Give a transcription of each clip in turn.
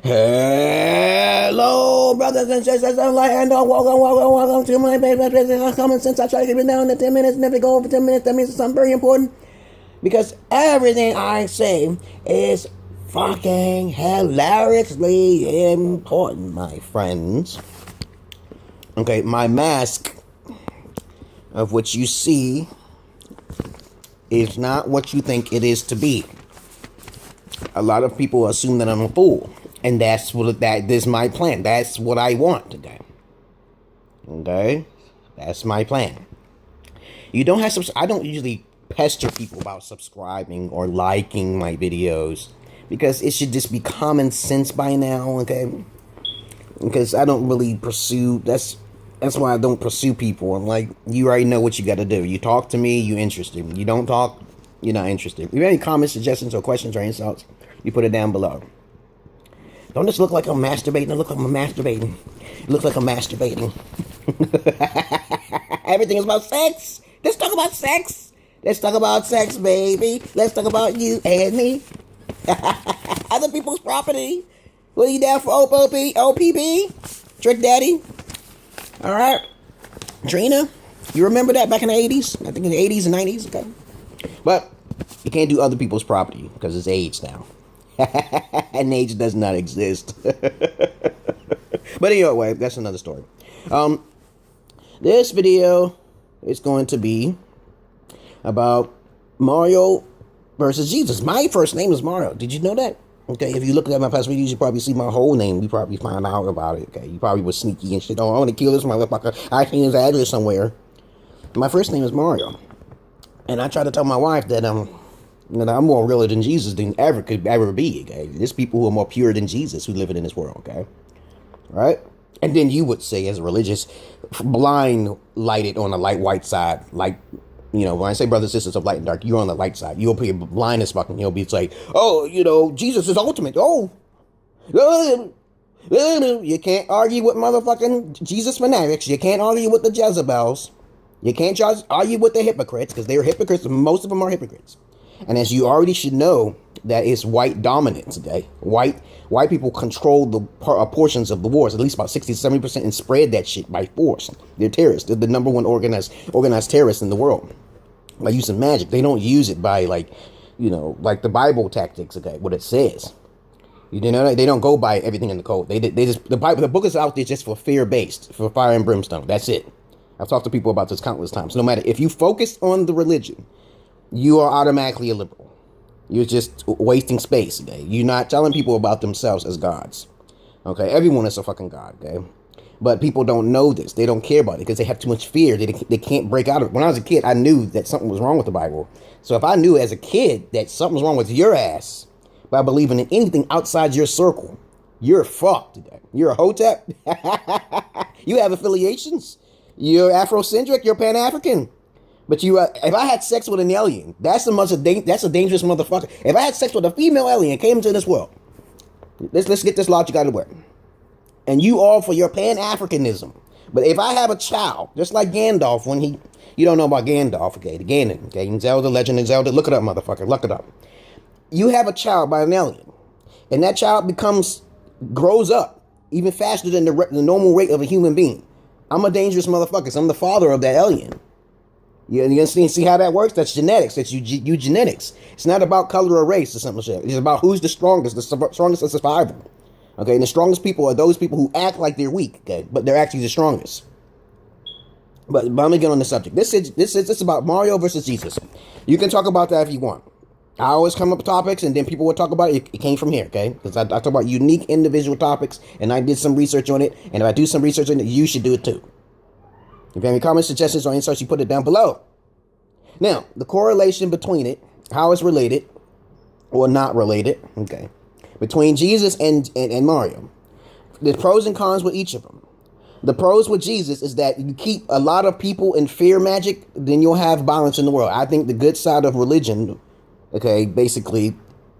Hello, brothers and sisters, and welcome to my favorite business. Common sense. I try to keep it down to 10 minutes, never go over 10 minutes. That means something very important, because everything I say is fucking hilariously important, my friends. Okay, my mask, of which you see, is not what you think it is to be. A lot of people assume that I'm a fool, and that is my plan. That's what I want today. Okay, that's my plan. You don't have I don't usually pester people about subscribing or liking my videos, because it should just be common sense by now. Okay, because I don't really pursue. That's why I don't pursue people. I'm like, you already know what you got to do. You talk to me, you interested. You don't talk, you're not interested. If you have any comments, suggestions, or questions or insults, you put it down below. Don't just look like I'm masturbating. It looks like I'm masturbating. It looks like I'm masturbating. Everything is about sex. Let's talk about sex. Let's talk about sex, baby. Let's talk about you and me. Other people's property. What are you down for? OPP? Trick Daddy? All right. Trina, you remember that back in the 80s? I think in the 80s and 90s. Okay. But you can't do other people's property because it's AIDS now. And age does not exist. But anyway, that's another story. This video is going to be about Mario versus Jesus. My first name is Mario. Did you know that? Okay, if you look at my past videos, you probably see my whole name. You probably find out about it. Okay, you probably was sneaky and shit. Oh, I want to kill this motherfucker. I seen his address somewhere. My first name is Mario, and I try to tell my wife that I'm more real than Jesus than could ever be. Okay, there's people who are more pure than Jesus who live in this world. Okay, right? And then you would say, as a religious, blind lighted on the light white side, like. You know, when I say brothers and sisters of light and dark, you're on the light side. You'll be blind as fucking. You'll be like, oh, Jesus is ultimate. Oh, you can't argue with motherfucking Jesus fanatics. You can't argue with the Jezebels. You can't argue with the hypocrites, because they're hypocrites. Most of them are hypocrites. And as you already should know, that is white dominance. Okay, white people control the portions of the wars, at least about 60-70%, and spread that shit by force. They're terrorists. They're the number one organized terrorists in the world by using magic. They don't use it by like the Bible tactics. Okay, what it says. You know, they don't go by everything in the code. They just the book is out there just for fear based, for fire and brimstone. That's it. I've talked to people about this countless times. No matter if you focus on the religion, you are automatically a liberal. You're just wasting space, okay? You're not telling people about themselves as gods, okay? Everyone is a fucking god, okay? But people don't know this. They don't care about it because they have too much fear. They can't break out of it. When I was a kid, I knew that something was wrong with the Bible. So if I knew as a kid that something's wrong with your ass by believing in anything outside your circle, you're fucked today. You're a hotep. You have affiliations. You're Afrocentric. You're Pan-African. But if I had sex with an alien, that's a dangerous motherfucker. If I had sex with a female alien, came into this world, let's get this logic out of the way. And you all for your Pan-Africanism. But if I have a child, just like Gandalf, you don't know about Gandalf, okay, the Ganon, okay, in Zelda, Legend of Zelda, look it up, motherfucker, look it up. You have a child by an alien, and that child grows up even faster than the normal rate of a human being. I'm a dangerous motherfucker, so I'm the father of that alien. You see how that works? That's genetics. That's eugenics. It's not about color or race or something like that. It's about who's the strongest of survival. Okay, and the strongest people are those people who act like they're weak, okay, but they're actually the strongest. But I'm gonna get on the subject. This is about Mario versus Jesus. You can talk about that if you want. I always come up with topics, and then people will talk about it. It came from here, okay? Because I talk about unique individual topics, and I did some research on it. And if I do some research on it, you should do it too. If you have any comments, suggestions, or insights, you put it down below. Now, the correlation between it, how it's related, or not related, okay, between Jesus and Mario. There's pros and cons with each of them. The pros with Jesus is that you keep a lot of people in fear magic, then you'll have balance in the world. I think the good side of religion, okay,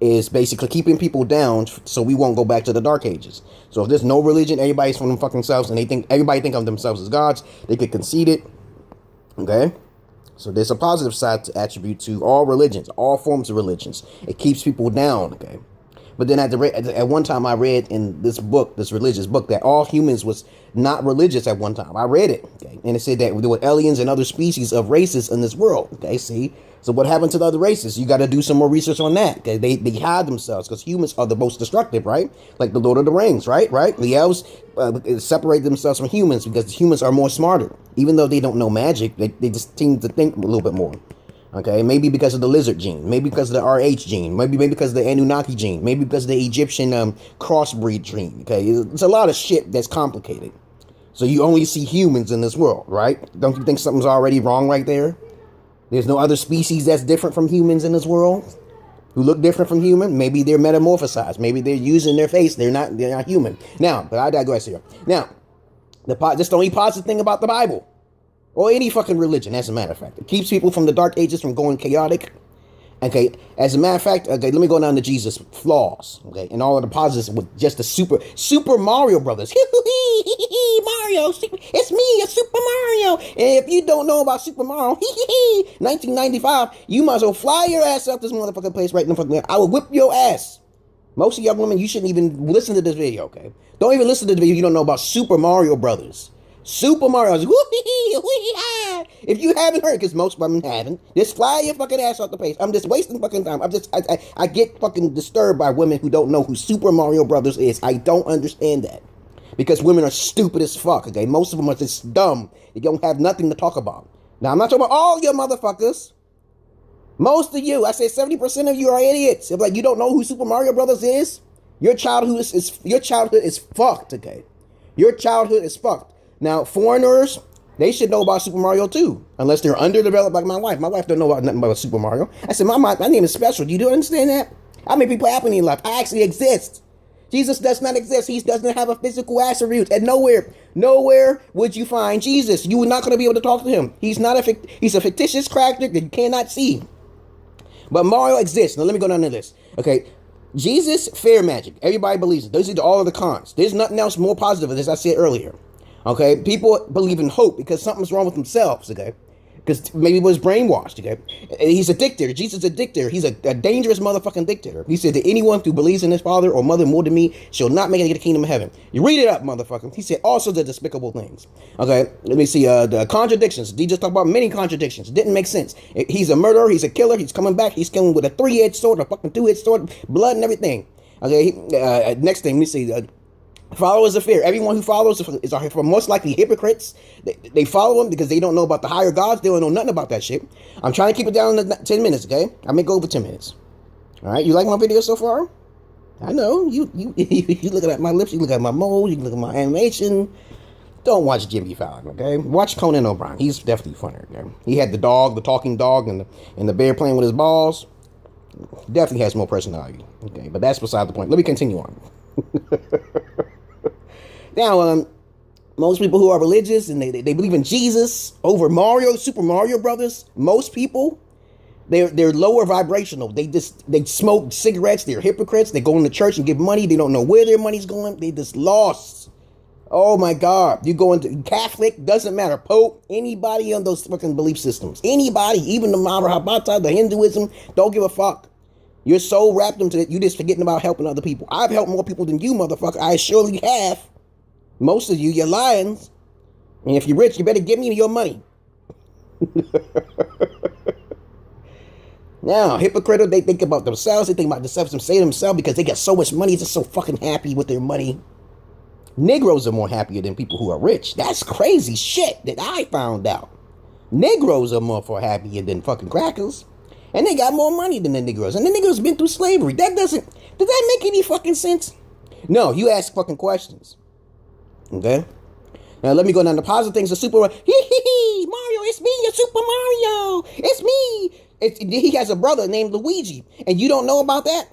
is keeping people down so we won't go back to the dark ages. So if there's no religion, everybody's from them fucking selves, and everybody think of themselves as gods, they could concede it. Okay? So there's a positive side to attribute to all religions, all forms of religions. It keeps people down, okay? But then at one time I read in this book, this religious book, that all humans was not religious at one time. I read it, okay, and it said that there were aliens and other species of races in this world. Okay, see. So what happened to the other races? You got to do some more research on that. Okay, they hide themselves because humans are the most destructive, right? Like the Lord of the Rings, right? The elves separate themselves from humans because humans are more smarter. Even though they don't know magic, they just seem to think a little bit more. Okay, maybe because of the lizard gene, maybe because of the RH gene, maybe because of the Anunnaki gene, maybe because of the Egyptian crossbreed gene. Okay, it's a lot of shit that's complicated. So you only see humans in this world, right? Don't you think something's already wrong right there? There's no other species that's different from humans in this world who look different from human. Maybe they're metamorphosized. Maybe they're using their face. They're not human. Now, but I digress here. Now, that's the only positive thing about the Bible or any fucking religion, as a matter of fact. It keeps people from the dark ages from going chaotic. Okay, as a matter of fact, okay, let me go down to Jesus' flaws, okay, and all of the positives with just the Super Mario Brothers. Mario, it's me, a Super Mario. And if you don't know about Super Mario, 1995, you might as well fly your ass up this motherfucking place right in the fucking there. I will whip your ass. Most of y'all women, you shouldn't even listen to this video, okay? Don't even listen to the video if you don't know about Super Mario Brothers. Super Mario, if you haven't heard, because most women haven't, just fly your fucking ass off the place. I'm just wasting fucking time. I get fucking disturbed by women who don't know who Super Mario Brothers is. I don't understand that. Because women are stupid as fuck, okay? Most of them are just dumb. They don't have nothing to talk about. Now, I'm not talking about all your motherfuckers. Most of you, I say 70% of you are idiots. If like you don't know who Super Mario Brothers is, your childhood is fucked, okay? Your childhood is fucked. Now, foreigners, they should know about Super Mario too, unless they're underdeveloped like my wife. My wife don't know about nothing about Super Mario. I said, my name is special. Do you understand that? How many people happen in life? I actually exist. Jesus does not exist. He doesn't have a physical attribute. And nowhere would you find Jesus. You are not going to be able to talk to him. He's a fictitious character that you cannot see. But Mario exists. Now, let me go down to this. Okay. Jesus, fair magic. Everybody believes it. Those are all of the cons. There's nothing else more positive as I said earlier. Okay, people believe in hope because something's wrong with themselves, okay? Because maybe he was brainwashed, okay? He's a dictator. Jesus is a dictator. He's a dangerous motherfucking dictator. He said that anyone who believes in his father or mother more than me shall not make it to the kingdom of heaven. You read it up, motherfucker. He said all sorts of despicable things. Okay, let me see. The contradictions. He just talked about many contradictions. It didn't make sense. He's a murderer. He's a killer. He's coming back. He's killing with a 3-edged sword, a fucking 2-edged sword, blood and everything. Okay, next thing, let me see. Followers of fear. Everyone who follows are most likely hypocrites. They follow them because they don't know about the higher gods. They don't know nothing about that shit. I'm trying to keep it down to 10 minutes, okay? I may go over 10 minutes. All right, you like my video so far? I know. You looking at my lips, you look at my moles, you look at my animation. Don't watch Jimmy Fallon, okay? Watch Conan O'Brien. He's definitely funnier, okay? He had the dog, the talking dog, and the bear playing with his balls. Definitely has more personality, okay? But that's beside the point. Let me continue on. Now, most people who are religious and they believe in Jesus over Super Mario Brothers, most people, they're lower vibrational. They smoke cigarettes. They're hypocrites. They go into church and give money. They don't know where their money's going. They just lost. Oh my God. You go into Catholic, doesn't matter. Pope, anybody on those fucking belief systems. Anybody, even the Mahabharata, the Hinduism, don't give a fuck. You're so wrapped into it, you're just forgetting about helping other people. I've helped more people than you, motherfucker. I surely have. Most of you, you're lions. And if you're rich, you better give me your money. Now, hypocritical, they think about themselves. They think about themselves and say to themselves because they got so much money. They're so fucking happy with their money. Negroes are more happier than people who are rich. That's crazy shit that I found out. Negroes are more happier than fucking crackers. And they got more money than the Negroes. And the Negroes been through slavery. Does that make any fucking sense? No, you ask fucking questions. Okay? Now let me go down to positive things. The Super Mario, it's me, your Super Mario. It's me. He has a brother named Luigi. And you don't know about that?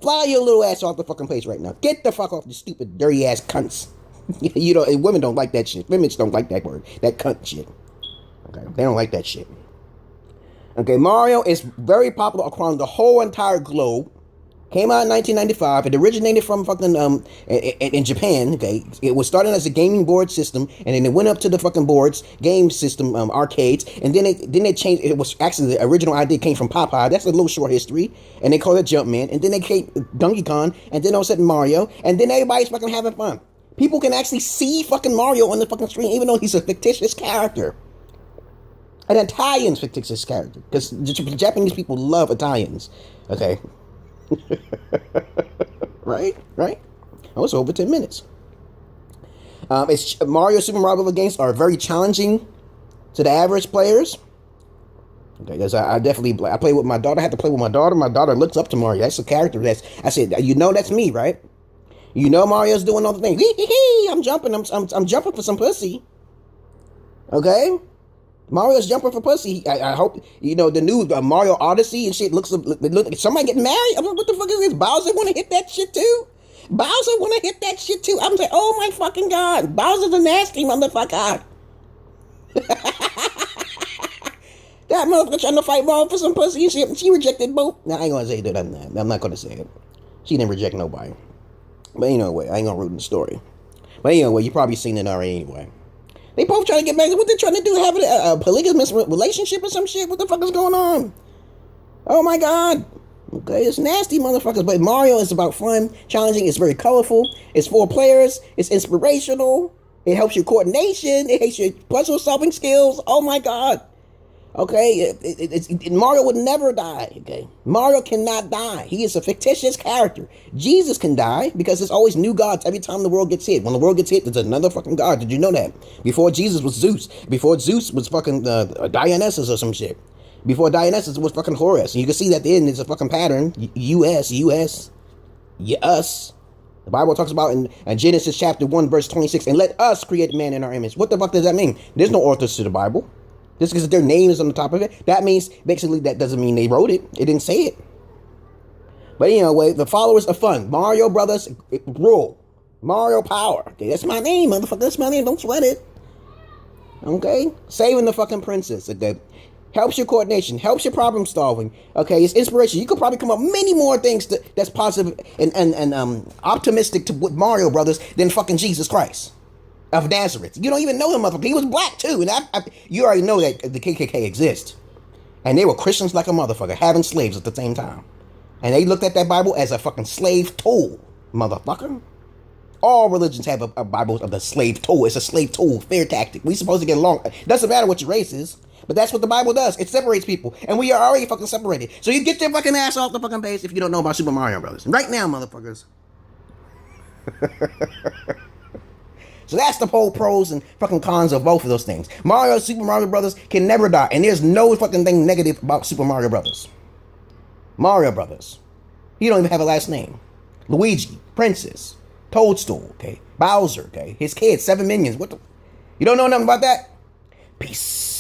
Fly your little ass off the fucking place right now. Get the fuck off, you stupid, dirty ass cunts. Women don't like that shit. Women don't like that word. That cunt shit. Okay? They don't like that shit. Okay, Mario is very popular across the whole entire globe. Came out in 1995. It originated from fucking in Japan. Okay, it was started as a gaming board system, and then it went up to the fucking boards, game system, arcades, and then they changed. It was actually the original idea came from Popeye. That's a little short history, and they called it Jumpman, and then they came Donkey Kong, and then all of a sudden Mario, and then everybody's fucking having fun. People can actually see fucking Mario on the fucking screen, even though he's a fictitious character. An Italian fictitious character, because Japanese people love Italians. Okay. right. Oh, it's over 10 minutes. Mario Super Mario games are very challenging to the average players. Okay, because I play with my daughter. I have to play with my daughter. My daughter looks up to Mario. That's a character. I said, that's me, right? Mario's doing all the things. I'm jumping. I'm jumping for some pussy. Okay. Mario's jumping for pussy. I hope, the new Mario Odyssey and shit looks like somebody getting married. I'm like, what the fuck is this? Bowser want to hit that shit too? I'm like, oh my fucking God. Bowser's a nasty motherfucker. That motherfucker trying to fight Mario for some pussy and shit. She rejected both. Nah, I ain't gonna say that. I'm not gonna say it. She didn't reject nobody. But anyway, I ain't gonna ruin the story. But anyway, you probably seen it already anyway. They both trying to get back. What they trying to do? Have a polygamous relationship or some shit? What the fuck is going on? Oh my God. Okay, it's nasty motherfuckers. But Mario is about fun, challenging. It's very colorful. It's 4 players. It's inspirational. It helps your coordination. It helps your puzzle solving skills. Oh my God. Okay, Mario would never die. Okay, Mario cannot die. He is a fictitious character. Jesus can die because there's always new gods every time the world gets hit. When the world gets hit, there's another fucking god. Did you know that? Before Jesus was Zeus. Before Zeus was fucking Dionysus or some shit. Before Dionysus was fucking Horus. And you can see that at the end, it's a fucking pattern. Us. The Bible talks about in Genesis chapter 1 verse 26, and let us create man in our image. What the fuck does that mean? There's no authors to the Bible. Just because their name is on the top of it, that means, basically, that doesn't mean they wrote it. It didn't say it. But anyway, the followers are fun. Mario Brothers rule. Mario Power. Okay, that's my name, motherfucker. That's my name. Don't sweat it. Okay? Saving the fucking princess. Okay? Helps your coordination. Helps your problem solving. Okay? It's inspiration. You could probably come up with many more things that's positive and optimistic with Mario Brothers than fucking Jesus Christ of Nazareth. You don't even know him, motherfucker. He was black too, and you already know that the KKK exists, and they were Christians like a motherfucker, having slaves at the same time, and they looked at that Bible as a fucking slave tool, motherfucker. All religions have a Bible of the slave tool. It's a slave tool, fair tactic. We supposed to get along. It doesn't matter what your race is, but that's what the Bible does. It separates people, and we are already fucking separated. So you get your fucking ass off the fucking base if you don't know about Super Mario Brothers right now, motherfuckers. So that's the whole pros and fucking cons of both of those things. Super Mario Brothers can never die. And there's no fucking thing negative about Super Mario Brothers. Mario Brothers. He don't even have a last name. Luigi, Princess, Toadstool, okay? Bowser, okay? His kids, 7 minions. What the? You don't know nothing about that? Peace.